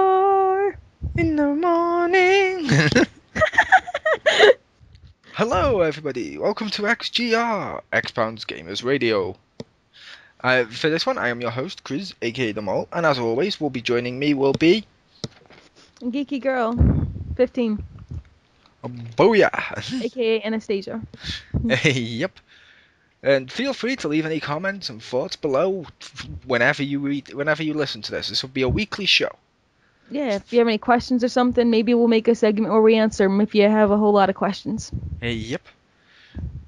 XGR In the morning. Hello, everybody. Welcome to XGR, Xpound's Gamers Radio. For this one, I am your host, Chris, aka The Mole, and as always, will be joining me will be... Geeky Girl 15, Booyah! aka Anastasia. Yep. And feel free to leave any comments and thoughts below whenever you listen to this. This will be a weekly show. Yeah, if you have any questions or something, maybe we'll make a segment where we answer them if you have a whole lot of questions. Yep.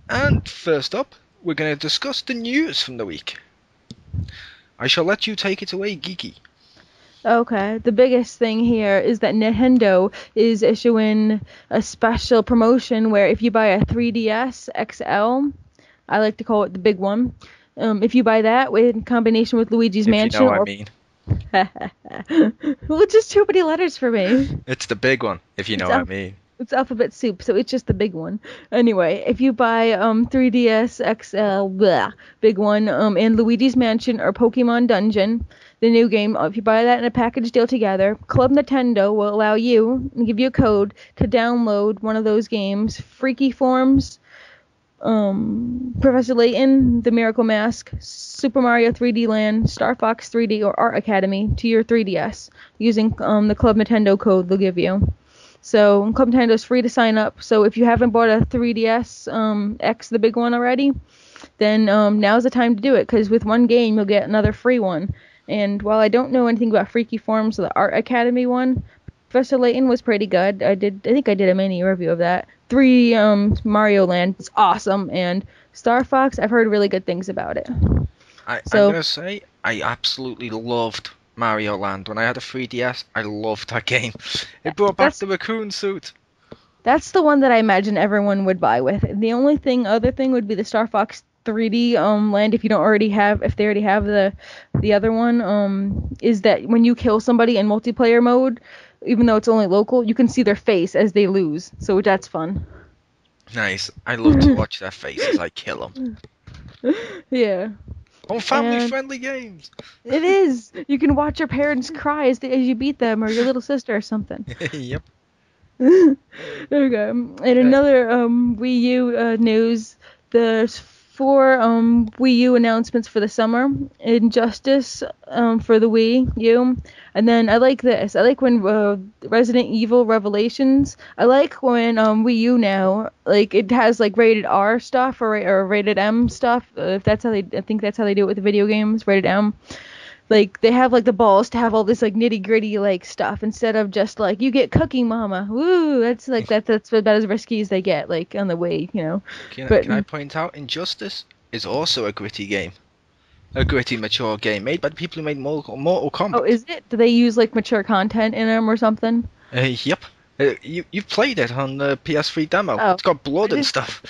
And first up, we're going to discuss the news from the week. I shall let you take it away, Geeky. Okay, the biggest thing here is that Nintendo is issuing a special promotion where if you buy a 3DS XL, I like to call it the big one, if you buy that in combination with Luigi's Mansion, You know what I mean. well, it's just too many letters for me. It's the big one, if you know what I mean. It's alphabet soup, so it's just the big one. Anyway, if you buy 3DS XL, big one, and Luigi's Mansion or Pokemon Dungeon, the new game, if you buy that in a package deal together, Club Nintendo will allow you and give you a code to download one of those games, Freaky Forms, Professor Layton, The Miracle Mask, Super Mario 3D Land, Star Fox 3D, or Art Academy to your 3DS using the Club Nintendo code they'll give you. So Club Nintendo is free to sign up. So if you haven't bought a 3DS X, the big one already, then now's the time to do it, because with one game you'll get another free one. And while I don't know anything about Freaky Forms or the Art Academy one, Professor Layton was pretty good. I think I did a mini review of that. Mario Land is awesome, and Star Fox, I've heard really good things about it. I'm gonna say I absolutely loved Mario Land. When I had a 3DS, I loved that game. It brought back the raccoon suit. That's the one that I imagine everyone would buy with. The only other thing would be the Star Fox 3D Land if they already have the other one, is that when you kill somebody in multiplayer mode, even though it's only local, you can see their face as they lose, so that's fun. Nice. I love to watch their face as I kill them. Yeah. On family-friendly games. It is. You can watch your parents cry as you beat them, or your little sister or something. Yep. There we go. And another Wii U news. There's 4 Wii U announcements for the summer. Injustice for the Wii U. And then I like this. I like when Resident Evil Revelations. I like when Wii U now, like, it has like rated R stuff or rated M stuff. If that's how I think that's how they do it with the video games, rated M. Like, they have like the balls to have all this like nitty gritty like stuff instead of just like, you get Cooking Mama. Woo! That's like that's about as risky as they get, like on the Wii, you know. Can I point out, Injustice is also a gritty game. A gritty, mature game made by the people who made Mortal Kombat. Oh, is it? Do they use like mature content in them or something? Yep. You've played it on the PS3 demo. Oh, it's got blood and stuff.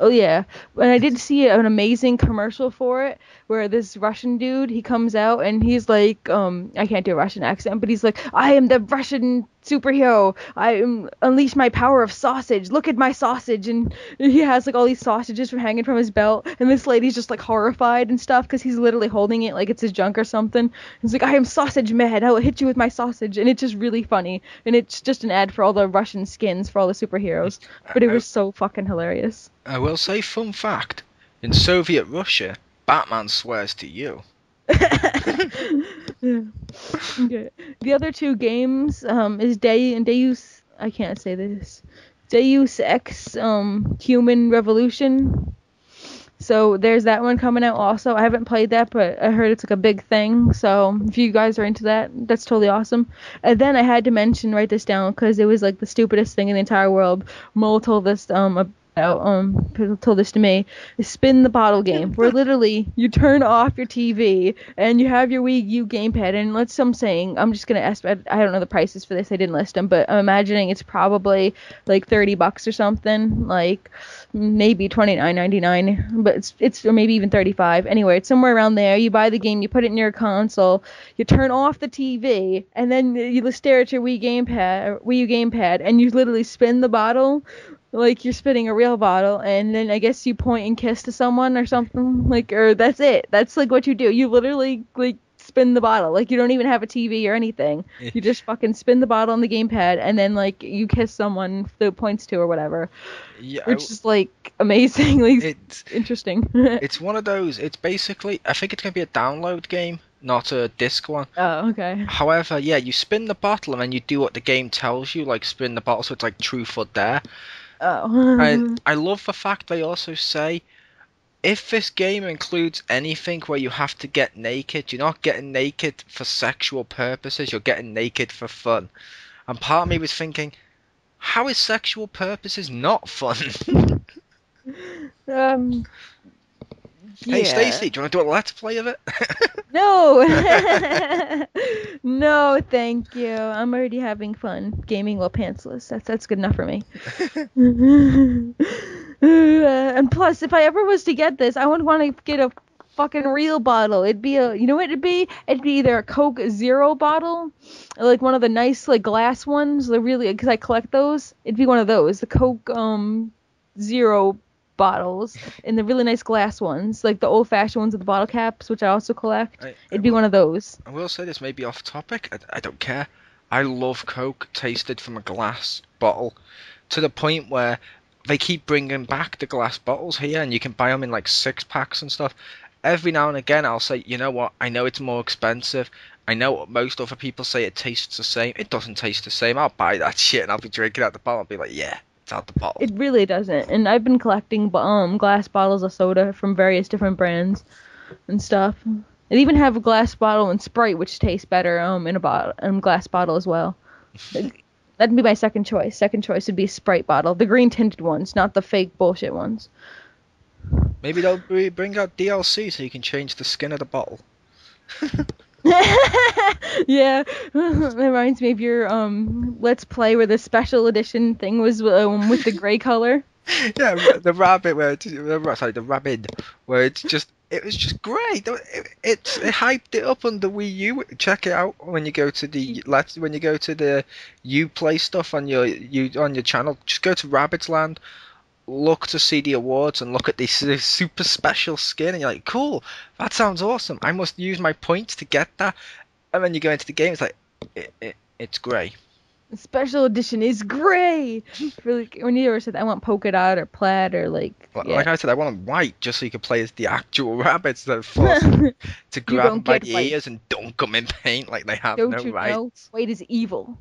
Oh yeah, and I did see an amazing commercial for it where this Russian dude, he comes out and he's like, I can't do a Russian accent, but he's like, I am the Russian superhero. I unleash my power of sausage. Look at my sausage, and he has like all these sausages from hanging from his belt, and this lady's just like horrified and stuff because he's literally holding it like it's his junk or something. He's like, I am sausage mad. I will hit you with my sausage, and it's just really funny, and it's just an ad for all the Russian skins for all the superheroes, but it was so fucking hilarious. I will say, fun fact, in Soviet Russia, Batman swears to you. Yeah. Okay. The other 2 games is Deus, I can't say this, Deus Ex Human Revolution. So there's that one coming out also. I haven't played that, but I heard it's like a big thing. So if you guys are into that, that's totally awesome. And then I had to write this down because it was like the stupidest thing in the entire world. Mo told this told this to me, is spin the bottle game, where literally you turn off your TV and you have your Wii U gamepad, and I'm just gonna estimate, I don't know the prices for this, I didn't list them, but I'm imagining it's probably like $30 or something, like maybe $29.99, but it's or maybe even $35. Anyway, it's somewhere around there. You buy the game, you put it in your console, you turn off the TV, and then you stare at your Wii U gamepad, and you literally spin the bottle like you're spinning a real bottle, and then I guess you point and kiss to someone or something, like, or that's it. That's like what you do. You literally like spin the bottle. Like, you don't even have a TV or anything. You just fucking spin the bottle on the gamepad, and then, like, you kiss someone that it points to or whatever. Yeah, Which is, like, amazingly it's interesting. it's one of those. It's basically, I think it's gonna be a download game, not a disc one. Oh, okay. However, yeah, you spin the bottle and then you do what the game tells you, like spin the bottle, so it's like truth or dare. And Oh. I love the fact they also say, if this game includes anything where you have to get naked, you're not getting naked for sexual purposes, you're getting naked for fun. And part of me was thinking, how is sexual purposes not fun? um, Hey yeah. Stacey, do you want to do a let's play of it? No. No, thank you. I'm already having fun gaming while pantsless. That's good enough for me. And plus, if I ever was to get this, I would want to get a fucking real bottle. It'd be you know what it'd be? It'd be either a Coke Zero bottle, or like one of the nice like glass ones. The really, because I collect those. It'd be one of those, the Coke Zero bottles, and the really nice glass ones, like the old-fashioned ones with the bottle caps, which I also collect. It'd be one of those. I will say this may be off topic. I don't care. I love Coke tasted from a glass bottle, to the point where they keep bringing back the glass bottles here, and you can buy them in like 6-packs and stuff. Every now and again, I'll say, you know what? I know it's more expensive. I know most other people say it tastes the same. It doesn't taste the same. I'll buy that shit and I'll be drinking out the bottle. I'll be like, yeah, it's out the bottle. It really doesn't. And I've been collecting glass bottles of soda from various different brands and stuff. I even have a glass bottle and Sprite, which tastes better in a glass bottle as well. That'd be my second choice. Second choice would be a Sprite bottle, the green tinted ones, not the fake bullshit ones. Maybe they'll bring out DLC so you can change the skin of the bottle. Yeah, it reminds me of your Let's Play where the special edition thing was with the gray color. Yeah, the rabbit the rabbit where it was just great. It hyped it up on the Wii U. Check it out when you go to the Uplay stuff on your channel. Just go to Rabbit's Land, look to see the awards, and look at this super special skin, and you're like, cool, that sounds awesome. I must use my points to get that. And then you go into the game, it's like it's grey. The special edition is grey. Really, when you ever said I want polka dot or plaid or like, yeah. Like I said, I want them white just so you can play as the actual rabbits that force to grab them by the ears and dunk them in paint like they have no right. Don't you know? White is evil.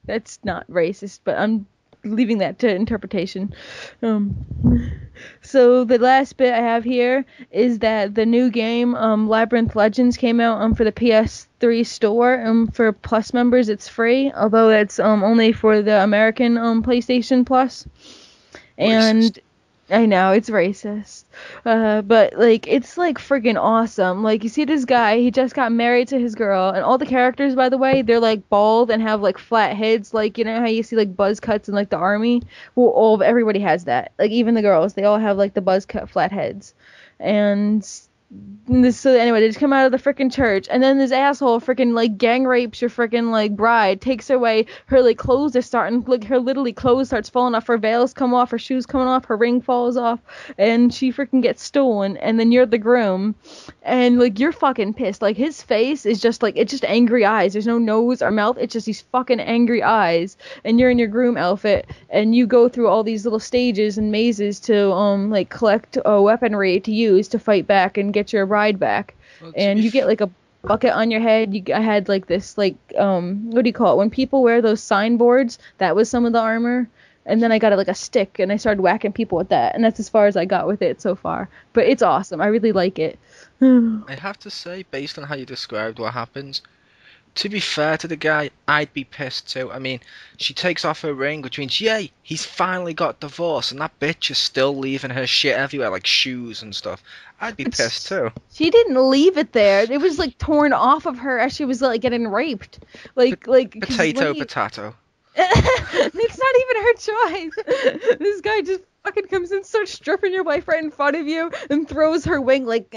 That's not racist, but I'm leaving that to interpretation. So the last bit I have here is that the new game Labyrinth Legends came out for the PS3 store. For Plus members it's free, although that's only for the American PlayStation Plus. And I know, it's racist. But, like, it's, like, friggin' awesome. Like, you see this guy, he just got married to his girl, and all the characters, by the way, they're, like, bald and have, like, flat heads. Like, you know how you see, like, buzz cuts in, like, the army? Well, everybody has that. Like, even the girls, they all have, like, the buzz cut flat heads. And so anyway, they just come out of the freaking church, and then this asshole freaking like gang rapes your freaking like bride, takes her away, her like clothes are starting, like her literally clothes starts falling off, her veils come off, her shoes coming off, her ring falls off, and she freaking gets stolen, and then you're the groom, and like you're fucking pissed. Like his face is just like, it's just angry eyes, there's no nose or mouth, it's just these fucking angry eyes, and you're in your groom outfit, and you go through all these little stages and mazes to like collect weaponry to use to fight back and get your bride back. Well, and you get like a bucket on your head. I had like this like what do you call it when people wear those signboards? That was some of the armor. And then I got like a stick and I started whacking people with that, and that's as far as I got with it so far. But it's awesome. I really like it. I have to say, based on how you described what happens, to be fair to the guy, I'd be pissed too. I mean, she takes off her ring, which means, yay, he's finally got divorced, and that bitch is still leaving her shit everywhere, like shoes and stuff. I'd be pissed too. She didn't leave it there. It was like torn off of her as she was like getting raped. Like potato. It's not even her choice. This guy just fucking comes in, starts stripping your wife right in front of you, and throws her ring like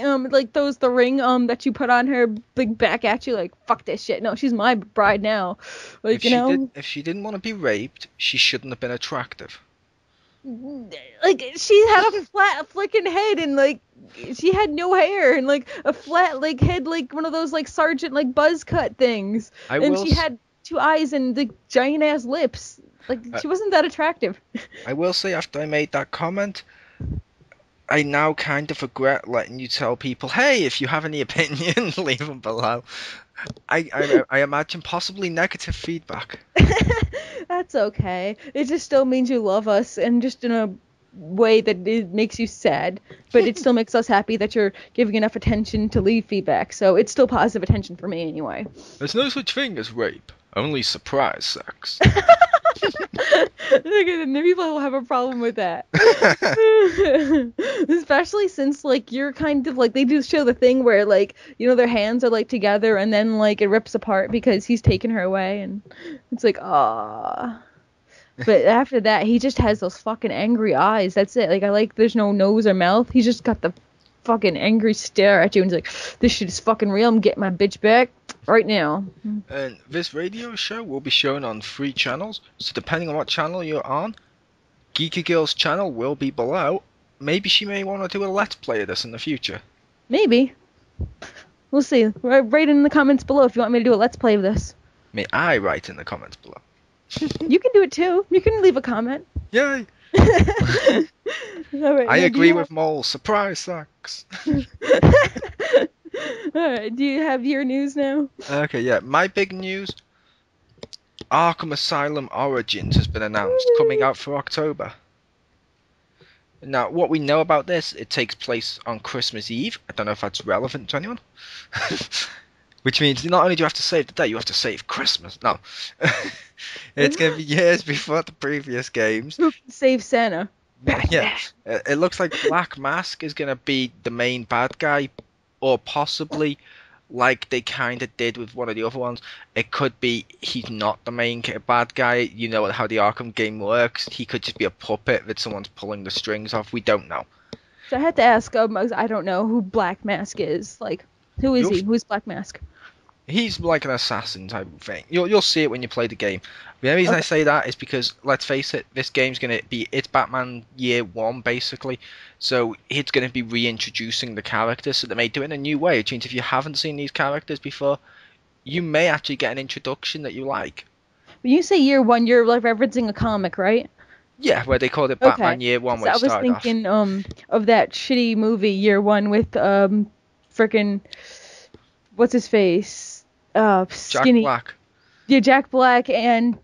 throws the ring that you put on her like back at you, like fuck this shit. No, she's my bride now. Like if if she didn't want to be raped, she shouldn't have been attractive. like she had a flat flicking head and like she had no hair and like a flat like head like one of those like sergeant like buzz cut things, I and will. she had two eyes and the giant ass lips. Like I, she wasn't that attractive. I will say after I made that comment, I now kind of regret letting you tell people, hey, if you have any opinions, leave them below. I imagine possibly negative feedback. That's okay. It just still means you love us, and just in a way that it makes you sad, but it still makes us happy that you're giving enough attention to leave feedback. So it's still positive attention for me anyway. There's no such thing as rape, only surprise sex. People will have a problem with that. Especially since like you're kind of like they do show the thing where like their hands are like together and then like it rips apart because he's taken her away, and it's like ah. But after that he just has those fucking angry eyes. That's it. Like I like there's no nose or mouth. He's just got the fucking angry stare at you and he's like, this shit is fucking real. I'm getting my bitch back right now. And this radio show will be shown on 3 channels, so depending on what channel you're on, Geeky Girl's channel will be below. Maybe she may want to do a let's play of this in the future. Maybe. We'll see. Write in the comments below if you want me to do a let's play of this. May I write in the comments below? You can do it too. You can leave a comment. Yay! Alright, I agree with Mole. Surprise sex. Alright, do you have your news now? Okay, yeah. My big news. Arkham Asylum Origins has been announced, coming out for October. Now, what we know about this, it takes place on Christmas Eve. I don't know if that's relevant to anyone. Which means not only do you have to save the day, you have to save Christmas. No. It's going to be years before the previous games. Save Santa. Yeah. It looks like Black Mask is going to be the main bad guy, or possibly, like they kind of did with one of the other ones, it could be he's not the main bad guy. You know how the Arkham game works. He could just be a puppet that someone's pulling the strings off. We don't know. So I had to ask, I don't know who Black Mask is. Like, who is he? Who's Black Mask? He's like an assassin type of thing. You'll see it when you play the game. The only reason I say that is because, let's face it, this game's going to be, it's Batman Year 1, basically. So it's going to be reintroducing the characters, so they may do it in a new way. Which means if you haven't seen these characters before, you may actually get an introduction that you like. When you say Year 1, you're like referencing a comic, right? Yeah, where they called it Batman Year 1, where it started off. I was thinking of that shitty movie Year 1 with frickin' what's his face? Skinny. Jack Black. Yeah, Jack Black and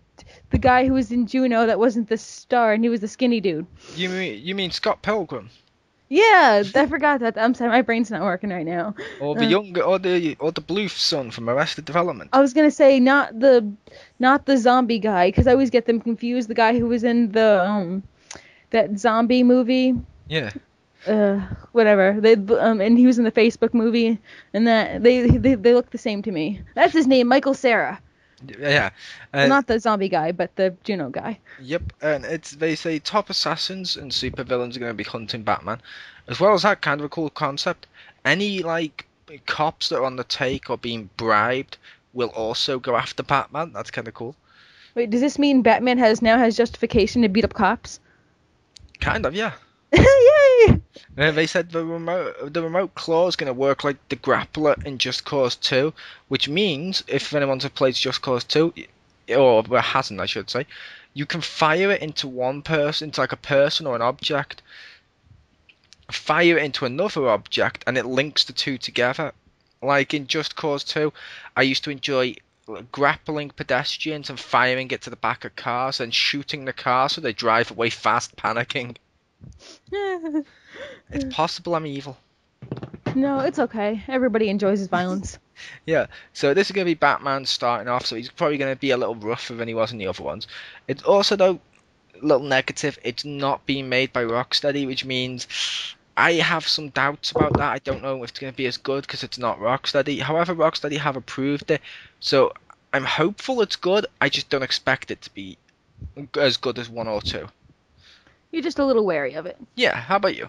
the guy who was in Juno that wasn't the star and he was the skinny dude. You mean Scott Pilgrim? Yeah, I forgot that. I'm sorry, my brain's not working right now. Or the the blue son from Arrested Development. I was gonna say not the zombie guy, because I always get them confused. The guy who was in the that zombie movie. Yeah. Whatever. They and he was in the Facebook movie, and that they look the same to me. That's his name, Michael Cera. Yeah. Not the zombie guy, but the Juno guy. Yep, and they say top assassins and supervillains are going to be hunting Batman. As well as that, kind of a cool concept. Any like cops that are on the take or being bribed will also go after Batman. That's kind of cool. Wait, does this mean Batman now has justification to beat up cops? Kind of, yeah. Yay! They said the remote claw is going to work like the grappler in Just Cause 2, which means if anyone's played Just Cause 2, or hasn't, I should say, you can fire it into one person, into like a person or an object, fire it into another object, and it links the two together. Like in Just Cause 2, I used to enjoy grappling pedestrians and firing it to the back of cars and shooting the car so they drive away fast, panicking. It's possible I'm evil. No, it's okay. Everybody enjoys his violence. Yeah, so this is going to be Batman starting off, so he's probably going to be a little rougher than he was in the other ones. It's also, though, a little negative, it's not being made by Rocksteady, which means I have some doubts about that. I don't know if it's going to be as good because it's not Rocksteady. However, Rocksteady have approved it, so I'm hopeful it's good. I just don't expect it to be as good as 1 or 2. You're just a little wary of it. Yeah, how about you?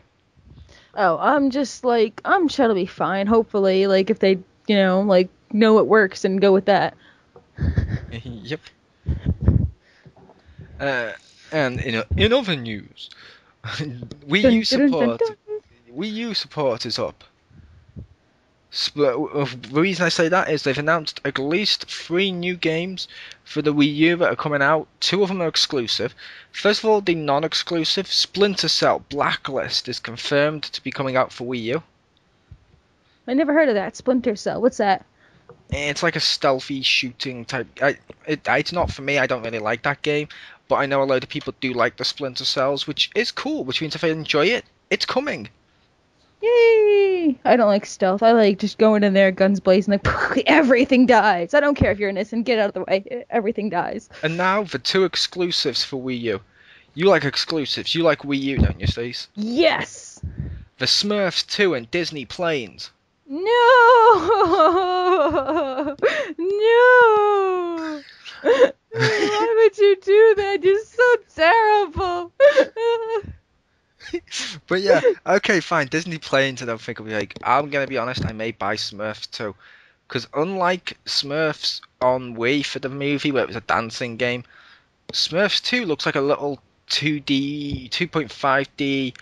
Oh, I'm just like, I'm sure it'll be fine, hopefully, like, if they, like, know it works and go with that. Yep. And in other news, Dun, dun, dun, dun, dun. Wii U support is up. The reason I say that is they've announced at least 3 new games for the Wii U that are coming out. 2 of them are exclusive. First of all, the non-exclusive Splinter Cell Blacklist is confirmed to be coming out for Wii U. I never heard of that. Splinter Cell. What's that? It's like a stealthy shooting type. It's not for me. I don't really like that game, but I know a lot of people do like the Splinter Cells, which is cool. Which means if I enjoy it, it's coming. Yay! I don't like stealth. I like just going in there, guns blazing, like everything dies. I don't care if you're innocent. Get out of the way. Everything dies. And now the 2 exclusives for Wii U. You like exclusives. You like Wii U, don't you, Stace? Yes. The Smurfs 2 and Disney Planes. No. No. Why would you do that? You're so terrible. But yeah, okay, fine. Disney Planes, I don't think I'll be like. I'm gonna be honest. I may buy Smurfs 2, because unlike Smurfs on Wii for the movie where it was a dancing game, Smurfs 2 looks like a little 2D, 2.5D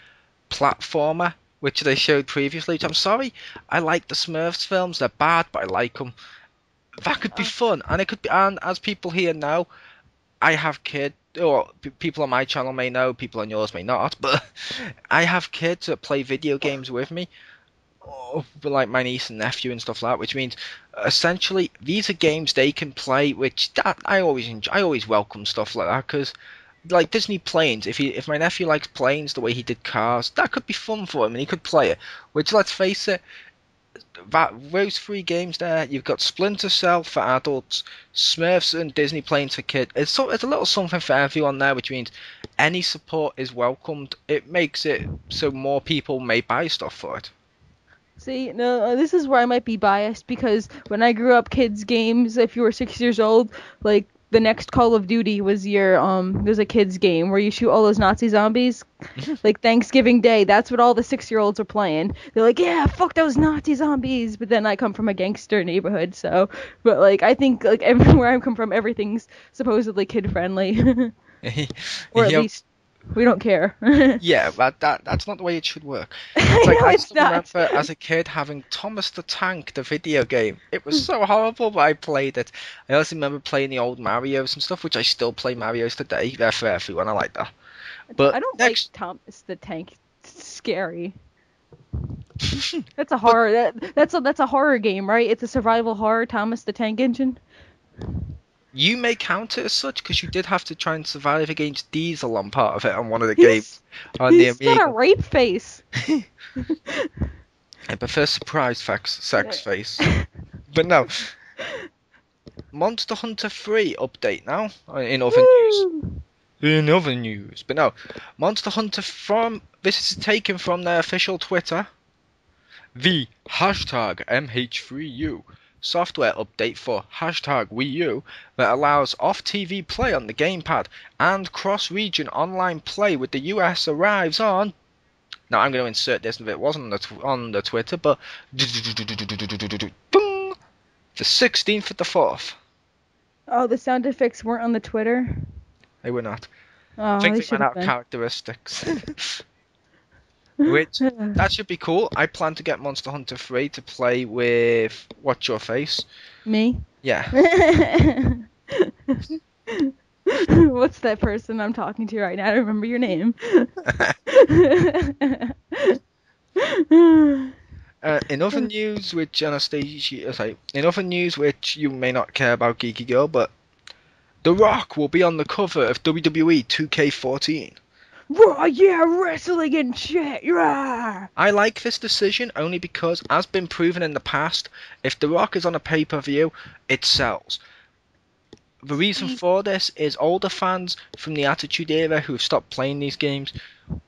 platformer, which they showed previously. Which I'm sorry, I like the Smurfs films. They're bad, but I like them. That could be fun, and it could be. And as people here know, I have kids. Or people on my channel may know, people on yours may not. But I have kids that play video games with me, like my niece and nephew and stuff like that. Which means essentially these are games they can play. Which that I always enjoy. I always welcome stuff like that because. Like Disney Planes, if my nephew likes planes the way he did cars, that could be fun for him and he could play it. Which, let's face it, those 3 games there, you've got Splinter Cell for adults, Smurfs and Disney Planes for kids. It's a little something for everyone there, which means any support is welcomed. It makes it so more people may buy stuff for it. See, no, this is where I might be biased because when I grew up, kids' games, if you were 6 years old, like the next Call of Duty was there's a kids game where you shoot all those Nazi zombies. Like Thanksgiving Day, that's what all the 6-year-olds are playing. They're like, yeah, fuck those Nazi zombies. But then I come from a gangster neighborhood, so, but like I think like everywhere I come from, everything's supposedly kid friendly, or at least we don't care. Yeah, but that's not the way it should work. It's like No, I it's still not. remember as a kid having Thomas the Tank, the video game. It was so horrible, but I played it. I also remember playing the old Marios and stuff, which I still play Marios today. They're for everyone. I like that. But I don't next, like Thomas the Tank. It's scary. That's a horror. That's a horror game, right? It's a survival horror. Thomas the Tank Engine. you may count it as such because you did have to try and survive against Diesel on part of it on one of the games on the He's got Amiga. a rape face. I prefer surprise sex face. But no. Monster Hunter 3 update now in other news. In other news. But no. Monster Hunter this is taken from their official Twitter. The hashtag MH3U software update for hashtag Wii U that allows off-TV play on the gamepad and cross-region online play with the US arrives on. Now I'm going to insert this if it wasn't on the Twitter, but the 16th of the 4th. Oh, the sound effects weren't on the Twitter. They were not. Oh, I think they they should ran have out of been. characteristics. Which, that should be cool. I plan to get Monster Hunter 3 to play with What's Your Face. Me? Yeah. What's that person I'm talking to right now? I don't remember your name. In other news, which Anastasia, in other news which you may not care about, Geeky Girl, but The Rock will be on the cover of WWE 2K14. Raw, yeah, wrestling and shit, yeah. I like this decision only because, as been proven in the past, if The Rock is on a pay-per-view, it sells. The reason for this is older fans from the Attitude Era who have stopped playing these games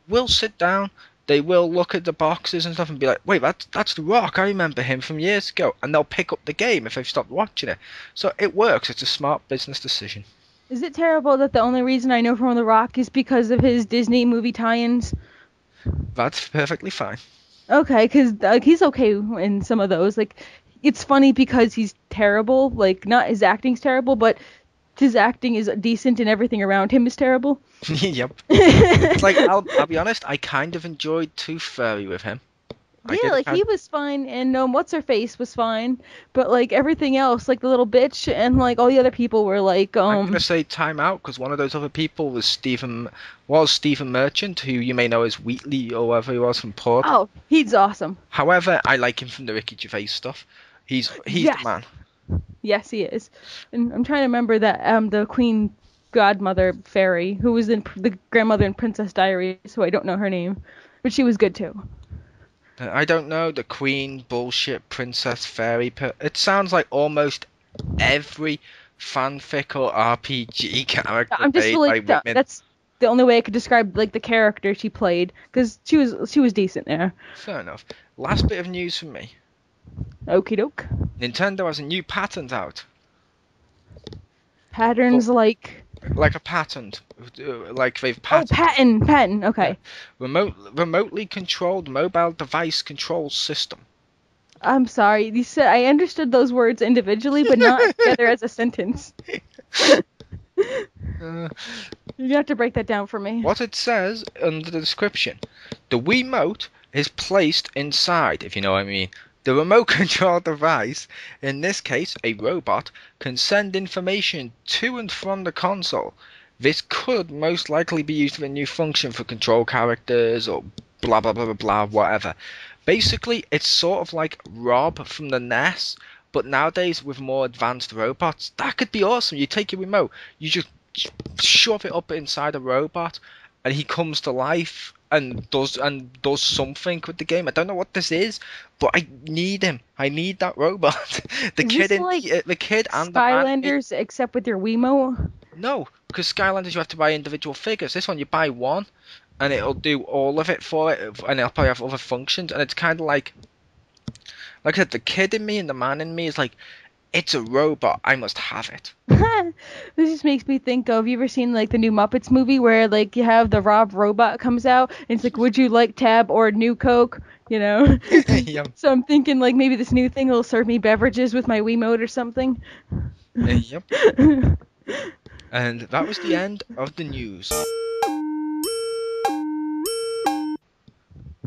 will sit down, they will look at the boxes and stuff and be like, wait, that's The Rock, I remember him from years ago, and they'll pick up the game if they've stopped watching it. So it works, it's a smart business decision. Is it terrible that the only reason I know from The Rock is because of his Disney movie tie-ins? That's perfectly fine. Okay, because he's okay in some of those. Like, it's funny because he's terrible. Like, not his acting's terrible, but his acting is decent and everything around him is terrible. Yep. It's like I'll be honest, I kind of enjoyed Tooth Fairy with him. I Yeah, did like he was fine, and what's her face was fine, but like everything else, like the little bitch and like all the other people were like, I'm gonna say time out because one of those other people was Stephen Merchant, who you may know as Wheatley or whatever he was from Port. oh, he's awesome. However, I like him from the Ricky Gervais stuff. He's the Yes, man. yes, he is. And I'm trying to remember that the Queen Godmother fairy who was in the grandmother in Princess Diaries, who I don't know her name, but she was good too. I don't know the Queen bullshit princess fairy. It sounds like almost every fanfic or RPG character I'm just made by like women. that's the only way I could describe like the character she played, because she was decent there. Fair enough. Last bit of news from me. Okie doke. Nintendo has a new patent out. Patterns like Like a patent. Like they've patented. patent. Okay. Remotely controlled mobile device control system. I'm sorry. You said I understood those words individually, but not together as a sentence. You have to break that down for me. What it says under the description: the Wiimote is placed inside, if you know what I mean. The remote control device, in this case a robot, can send information to and from the console. This could most likely be used with a new function for control characters or blah blah blah blah blah whatever. Basically, it's sort of like Rob from the NES, but nowadays with more advanced robots. That could be awesome. You take your remote, you just shove it up inside a robot, and he comes to life and does something with the game. I don't know what this is, but I need him. I need that robot. The Is kid this in like the kid and the man. Skylanders, except with your Wiimote? No, because Skylanders you have to buy individual figures. This one you buy one, and it'll do all of it for it, and it'll probably have other functions. And it's kind of like I said, the kid in me and the man in me is like, it's a robot. I must have it. This just makes me think of, you ever seen like the new Muppets movie where like you have the Rob robot comes out and it's like, would you like tab or new Coke? You know? Yep. So I'm thinking like maybe this new thing will serve me beverages with my Wiimote or something. Yep. And that was the end of the news.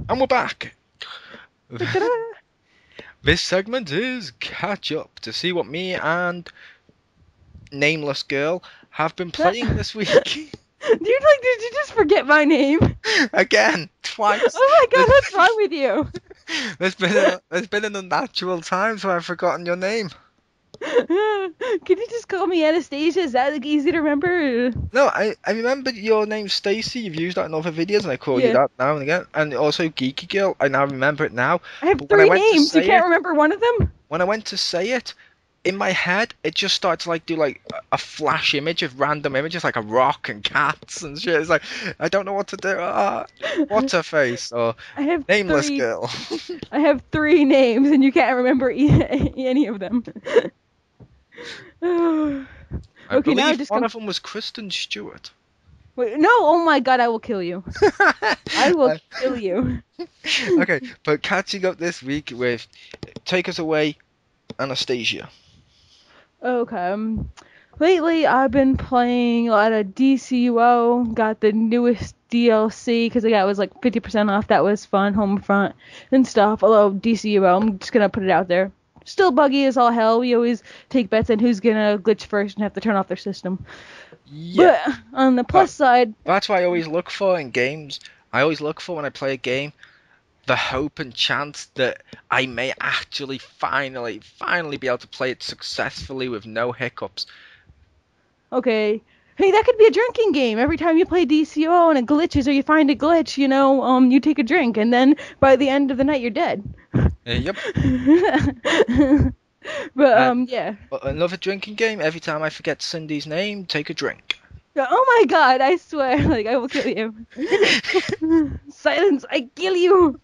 And we're back. This segment is catch up to see what me and Nameless Girl have been playing this week. Did you just forget my name? Again, twice. Oh my god, what's wrong with you? There's been an unnatural time, so I've forgotten your name. Can you just call me Anastasia? Is that like easy to remember? No, I remember your name Stacy. You've used that in other videos, and I call you that now and again. And also Geeky Girl. I now remember it now. I have three names. You can't remember one of them? When I went to say it, in my head, it just started to like do like a flash image of random images, like a rock and cats and shit. It's like I don't know what to do. What's her face or I have Nameless three, Girl. I have three names, and you can't remember any of them. I Okay, now believe one of them was Kristen Stewart. Wait, no! Oh my god, I will kill you. I will kill you. Okay, but catching up this week with take us away, Anastasia. Okay. Lately, I've been playing a lot of DCUO. Got the newest DLC because I got it was like 50% off. That was fun, Homefront and stuff. Although DCUO, I'm just gonna put it out there. Still buggy as all hell. We always take bets on who's gonna glitch first and have to turn off their system. Yeah. But on the plus side, that's what I always look for in games. I always look for when I play a game, the hope and chance that I may actually finally be able to play it successfully with no hiccups. Okay. Hey, that could be a drinking game. Every time you play DCO and it glitches or you find a glitch, you take a drink, and then by the end of the night you're dead. Yep. But yeah. Another drinking game. Every time I forget Cindy's name, take a drink. Oh my god! I swear, like I will kill you. Silence! I kill you.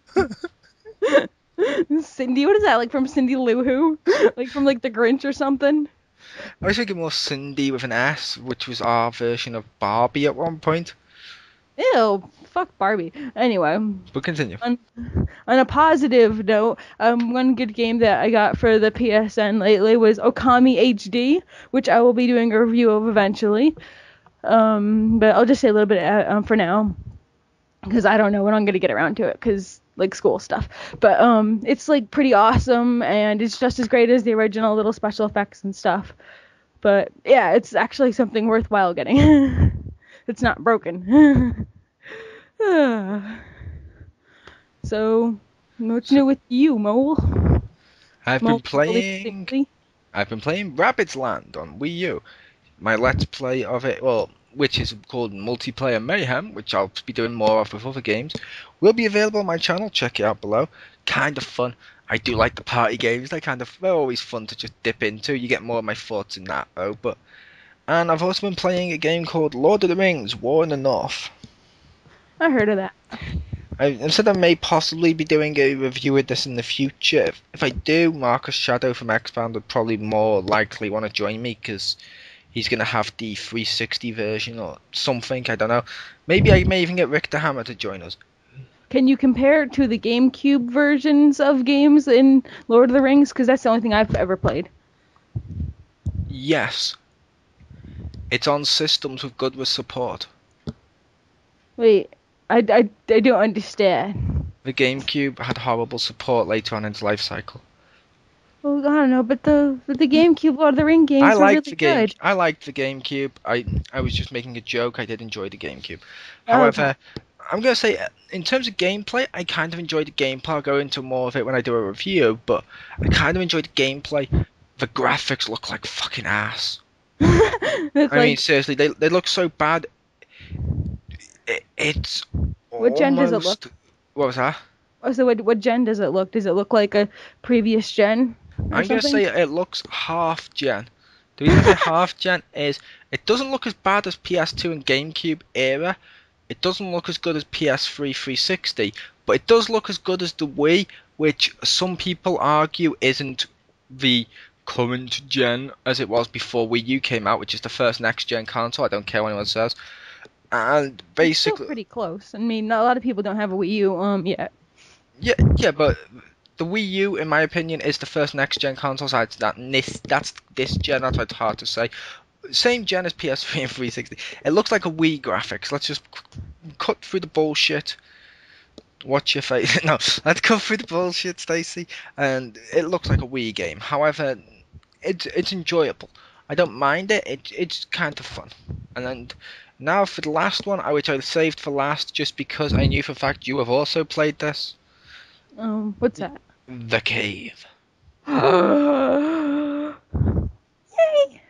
Cindy, what is that? Like from Cindy Lou Who? Like from like the Grinch or something? I was thinking more Cindy with an S, which was our version of Barbie at one point. Ew, fuck Barbie. Anyway, But continue. on, on a positive note, one good game that I got for the PSN lately was Okami HD, which I will be doing a review of eventually. But I'll just say a little bit for now, because I don't know when I'm gonna get around to it, because like school stuff. But it's like pretty awesome, and it's just as great as the original, little special effects and stuff. But yeah, it's actually something worthwhile getting. It's not broken. So, what's So new with you, Mole? I've been Mole, playing. specifically? I've been playing Rabbids Land on Wii U. My Let's Play of it, well, which is called Multiplayer Mayhem, which I'll be doing more of with other games, will be available on my channel. Check it out below. Kind of fun. I do like the party games. They're always fun to just dip into. You get more of my thoughts in that though. And I've also been playing a game called Lord of the Rings: War in the North. I heard of that. I said I may possibly be doing a review of this in the future. If I do, Marcus Shadow from Xpound would probably more likely want to join me because he's going to have the 360 version or something, I don't know. Maybe I may even get Rick the Hammer to join us. Can you compare it to the GameCube versions of games in Lord of the Rings? Because that's the only thing I've ever played. Yes, it's on systems with good with support. Wait, I don't understand. The GameCube had horrible support later on in its life cycle. Well, I don't know, but the GameCube Lord of the Ring games were really good. I liked the GameCube. I was just making a joke. I did enjoy the GameCube. Okay. However, I'm gonna say in terms of gameplay, I kind of enjoyed the gameplay. I'll go into more of it when I do a review, but I kind of enjoyed the gameplay. The graphics look like fucking ass. It's I mean, like, seriously, they look so bad. It's what gen does it look? almost. What was that? Oh, so what gen does it look? Does it look like a previous gen or I'm gonna something? say it looks half gen. The reason I say half gen is it doesn't look as bad as PS2 and GameCube era. It doesn't look as good as PS3 360, but it does look as good as the Wii, which some people argue isn't the current gen as it was before Wii U came out, which is the first next gen console. I don't care what anyone says. And It's still basically, pretty close. I mean, a lot of people don't have a Wii U yet. yeah, but the Wii U, in my opinion, is the first next gen console. So that's this gen. That's why it's hard to say. Same gen as PS3 and 360. It looks like a Wii graphics. Let's just cut through the bullshit. Watch your face. No, let's cut through the bullshit, Stacy. And it looks like a Wii game. However, it's enjoyable. I don't mind it. It's kind of fun. And then now for the last one, which I saved for last, just because I knew for a fact you have also played this. What's that? The Cave. Yay!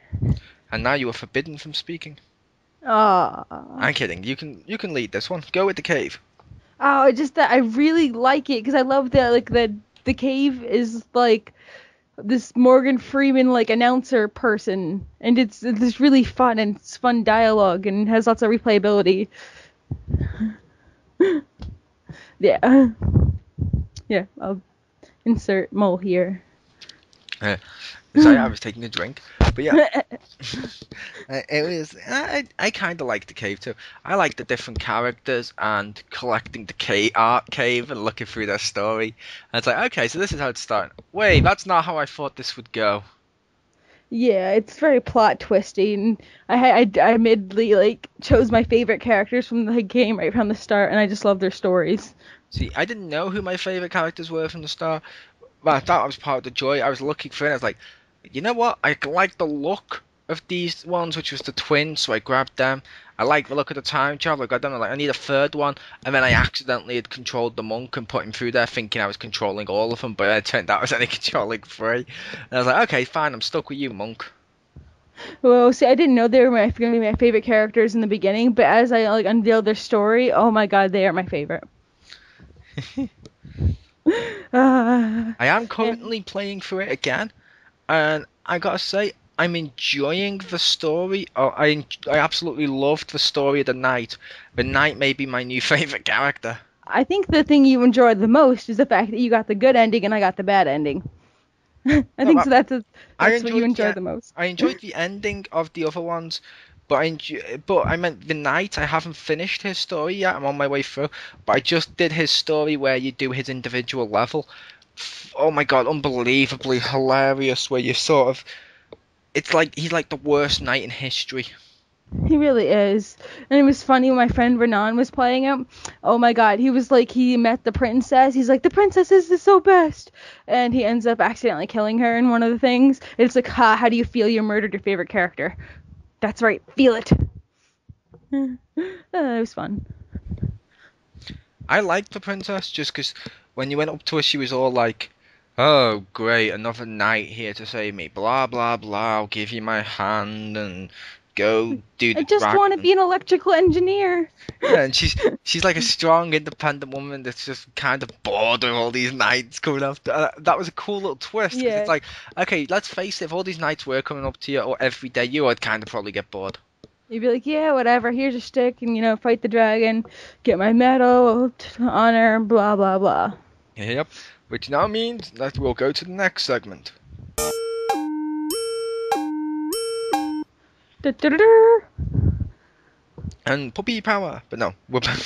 And now you are forbidden from speaking. Ah. I'm kidding. You can lead this one. Go with The Cave. Oh, just that I really like it because I love that like the cave is like this Morgan Freeman like announcer person, and it's really fun and it's fun dialogue and has lots of replayability. Yeah. Yeah, I'll insert mole here. Sorry, I was taking a drink. But yeah, it was. I kind of like The Cave too. I like the different characters and collecting the art cave and looking through their story. And it's like, okay, so this is how it's starting. Wait, that's not how I thought this would go. Yeah, it's very plot twisty, and I immediately like chose my favorite characters from the game right from the start, and I just love their stories. See, I didn't know who my favorite characters were from the start. Well, I thought I was part of the joy. I was looking for it. I was like, you know what? I like the look of these ones, which was the twins, so I grabbed them. I like the look of the time traveler. I got them. I was like, I need a third one, and then I accidentally had controlled the monk and put him through there, thinking I was controlling all of them, but it turned out I was only controlling 3. And I was like, okay, fine, I'm stuck with you, monk. Well, see, I didn't know they were gonna be my favorite characters in the beginning, but as I like unveiled their story, oh my god, they are my favorite. I am Yeah. currently playing through it again, and I gotta say, I'm enjoying the story. Oh, I absolutely loved the story of the knight. The knight may be my new favorite character. I think the thing you enjoyed the most is the fact that you got the good ending and I got the bad ending. I No, think so. I That's what you enjoyed enjoyed the most. I enjoyed the ending of the other ones, but I meant the knight. I haven't finished his story yet. I'm on my way through, but I just did his story where you do his individual level. Oh my god, unbelievably hilarious! Where you sort of, it's like he's like the worst knight in history. He really is. And it was funny when my friend Renan was playing it. Oh my god, he was like, he met the princess. He's like, the princess is the so best. And he ends up accidentally killing her in one of the things. It's like, ha, how do you feel you murdered your favorite character? That's right, feel it. It was fun. I liked the princess just because when you went up to her, she was all like, "Oh, great, another knight here to save me. Blah blah blah. I'll give you my hand and go do I the just want to dragon." be an electrical engineer. Yeah, and she's like a strong, independent woman that's just kind of bored of all these knights coming after. That was a cool little twist because Yeah. it's like, okay, let's face it, if all these knights were coming up to you or every day, you would kind of probably get bored. You'd be like, yeah, whatever, here's a stick, and, fight the dragon, get my medal, honor, blah, blah, blah. Yep, which now means that we'll go to the next segment. Da-da-da-da. And puppy power, but no, we're back.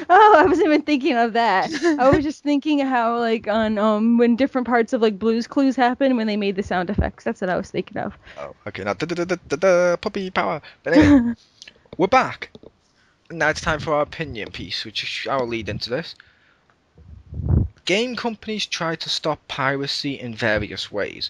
Oh, I wasn't even thinking of that. I was just thinking how, like, on, when different parts of, like, Blue's Clues happen when they made the sound effects. That's what I was thinking of. Oh, okay, now puppy power. But anyway, we're back. Now it's time for our opinion piece, which I will lead into this. Game companies try to stop piracy in various ways.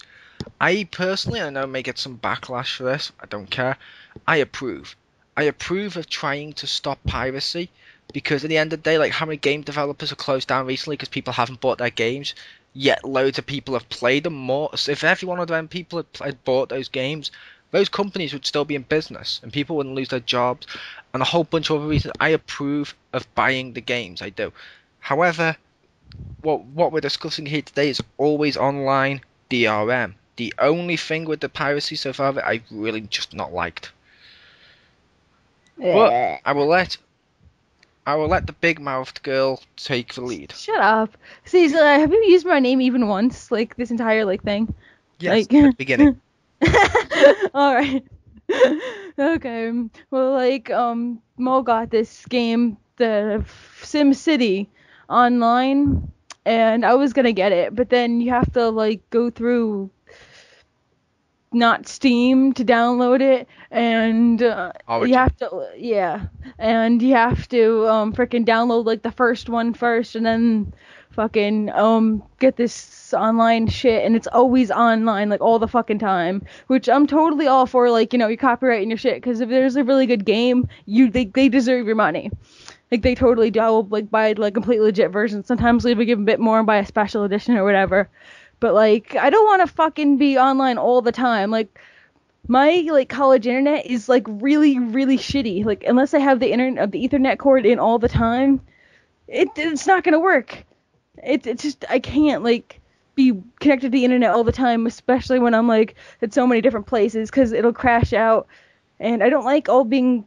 I personally, I know I may get some backlash for this, I don't care. I approve. I approve of trying to stop piracy because at the end of the day, like how many game developers have closed down recently because people haven't bought their games, yet loads of people have played them more. So if every one of them people had bought those games, those companies would still be in business and people wouldn't lose their jobs and a whole bunch of other reasons. I approve of buying the games, I do. However, what we're discussing here today is always online DRM. The only thing with the piracy so far that I really just not liked. But I will let the big mouthed girl take the lead. Shut up. See, so, have you used my name even once, like, this entire, like, thing? Yes, Like, at the beginning. Alright. Okay. Well, like, Mo got this game, the Sim City, online, and I was gonna get it, but then you have to, like, go through not Steam to download it, and Origin. you have to, yeah, and you have to freaking download, like, the first one first, and then fucking get this online shit, and it's always online, like, all the fucking time, which I'm totally all for, like, you're copyrighting your shit, because if there's a really good game, they deserve your money. Like, they totally do. I will, like, buy, like, completely legit versions. Sometimes they'll give a bit more and buy a special edition or whatever. But, like, I don't want to fucking be online all the time. Like, my, like, college internet is, like, really, really shitty. Like, unless I have the Ethernet cord in all the time, it's not gonna work. It's just, I can't, like, be connected to the internet all the time, especially when I'm, like, at so many different places, because it'll crash out. And I don't like all being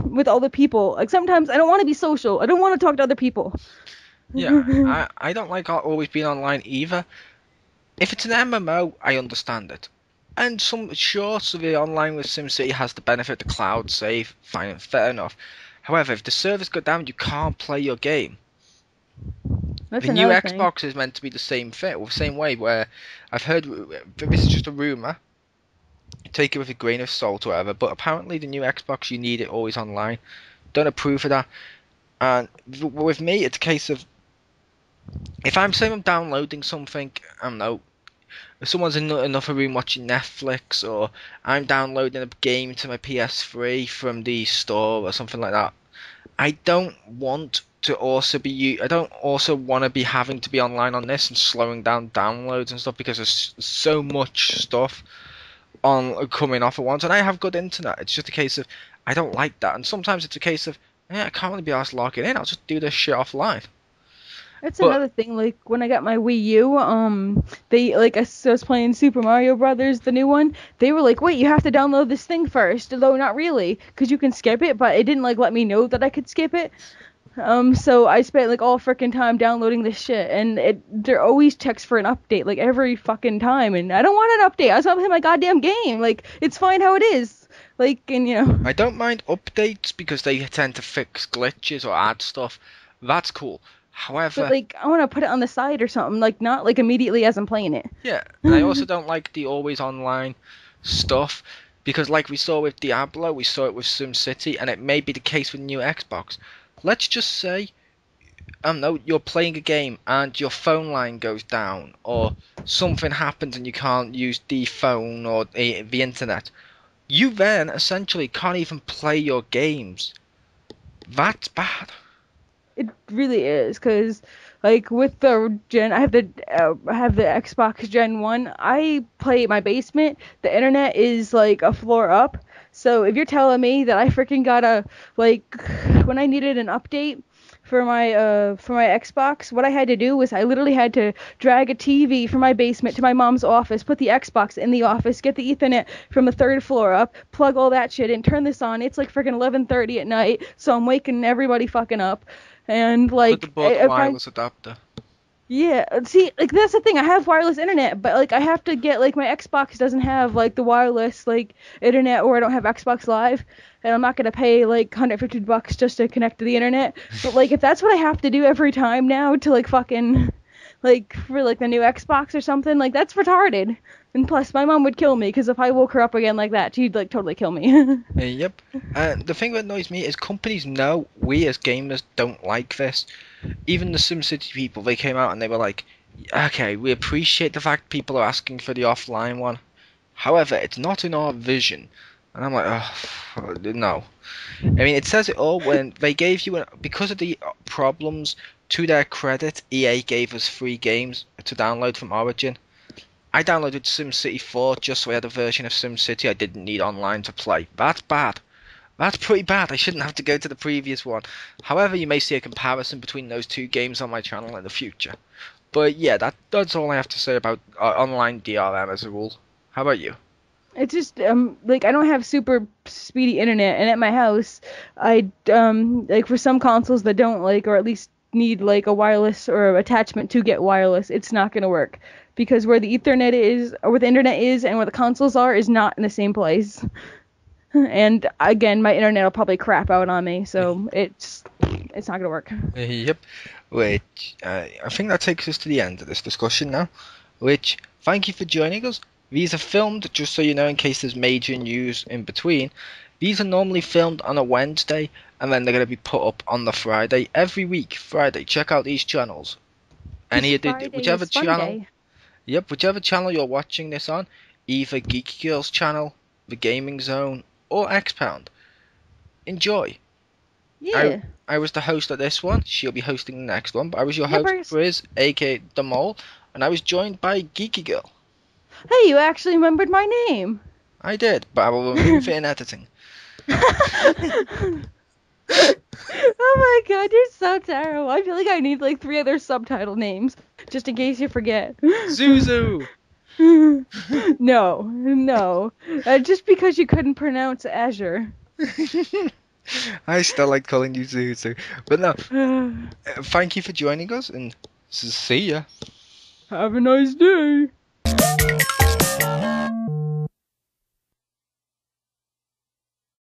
with all the people. Like, sometimes I don't want to be social. I don't want to talk to other people. Yeah, I don't like always being online either. If it's an MMO, I understand it. And sure, so the online with SimCity has the benefit of cloud save, fine and fair enough. However, if the servers go down, you can't play your game. That's The new another thing. Xbox is meant to be the same thing, or the same way, where I've heard, this is just a rumour, take it with a grain of salt or whatever, but apparently the new Xbox, you need it always online. Don't approve of that. And with me, it's a case of, if I'm saying I'm downloading something, I don't know, if someone's in another room watching Netflix, or I'm downloading a game to my PS3 from the store or something like that, I don't want to also be. I don't also want to be having to be online on this and slowing down downloads and stuff because there's so much stuff on coming off at once, and I have good internet. It's just a case of I don't like that, and sometimes it's a case of I can't really be asked logging in. I'll just do this shit offline. That's But another thing, like, when I got my Wii U, they, like, I was playing Super Mario Brothers, the new one, they were like, wait, you have to download this thing first, though not really, because you can skip it, but it didn't, like, let me know that I could skip it. So I spent like all freaking time downloading this shit, and there always checks for an update like every fucking time, and I don't want an update. I just want to play my goddamn game. Like it's fine how it is. Like and I don't mind updates because they tend to fix glitches or add stuff. That's cool. but However, like I want to put it on the side or something, like not like immediately as I'm playing it. yeah, and I also don't like the always online stuff because, like we saw with Diablo, we saw it with SimCity, and it may be the case with new Xbox. Let's just say, I don't know, you're playing a game and your phone line goes down, or something happens and you can't use the phone or the internet. You then essentially can't even play your games. That's bad. It really is, cause like with the I have the Xbox Gen 1. I play my basement. The internet is like a floor up. So if you're telling me that I freaking gotta like when I needed an update for my Xbox, what I had to do was I literally had to drag a TV from my basement to my mom's office, put the Xbox in the office, get the Ethernet from the third floor up, plug all that shit in, turn this on. It's like freaking 11:30 at night, so I'm waking everybody fucking up. And Could have like bought the if I wireless adapter. yeah, see, like that's the thing. I have wireless internet, but like I have to get like my Xbox doesn't have like the wireless like internet, or I don't have Xbox Live, and I'm not gonna pay like $150 just to connect to the internet. But like if that's what I have to do every time now to like fucking like for like the new Xbox or something, like that's retarded. And plus, my mom would kill me because if I woke her up again like that, she'd like totally kill me. Yep. The thing that annoys me is companies know we as gamers don't like this. Even the SimCity people, they came out and they were like, okay, we appreciate the fact people are asking for the offline one. However, it's not in our vision. And I'm like, oh, no. I mean, it says it all when they gave you, because of the problems, to their credit, EA gave us free games to download from Origin. I downloaded SimCity 4 just so I had a version of SimCity I didn't need online to play. That's bad. That's pretty bad. I shouldn't have to go to the previous one. However, you may see a comparison between those two games on my channel in the future. But yeah, that's all I have to say about online DRM as a rule. How about you? It's just like I don't have super speedy internet, and at my house, I like for some consoles that don't like or at least need like a wireless or attachment to get wireless, it's not gonna work because where the Ethernet is or where the internet is and where the consoles are is not in the same place. And again, my internet will probably crap out on me, so it's not gonna work. Yep. Which I think that takes us to the end of this discussion now. Which thank you for joining us. These are filmed, just so you know, in case there's major news in between. These are normally filmed on a Wednesday, and then they're going to be put up on the Friday every week. Friday, check out these channels. 'Cause Friday Whichever is fun channel, day. yep, whichever channel you're watching this on, either Geeky Girls channel, the Gaming Zone, or Xpound. Enjoy. I Yeah. I was the host of this one. She'll be hosting the next one. But I was your host, Yippers. Briz, aka The Mole, and I was joined by Geeky Girl. Hey, you actually remembered my name. I did, but I will remove it in editing. Oh my god, you're so terrible. I feel like I need like 3 other subtitle names just in case you forget. Zuzu! No, no. Just because you couldn't pronounce Azure. I still like calling you Zuzu. But no, thank you for joining us and see ya. Have a nice day.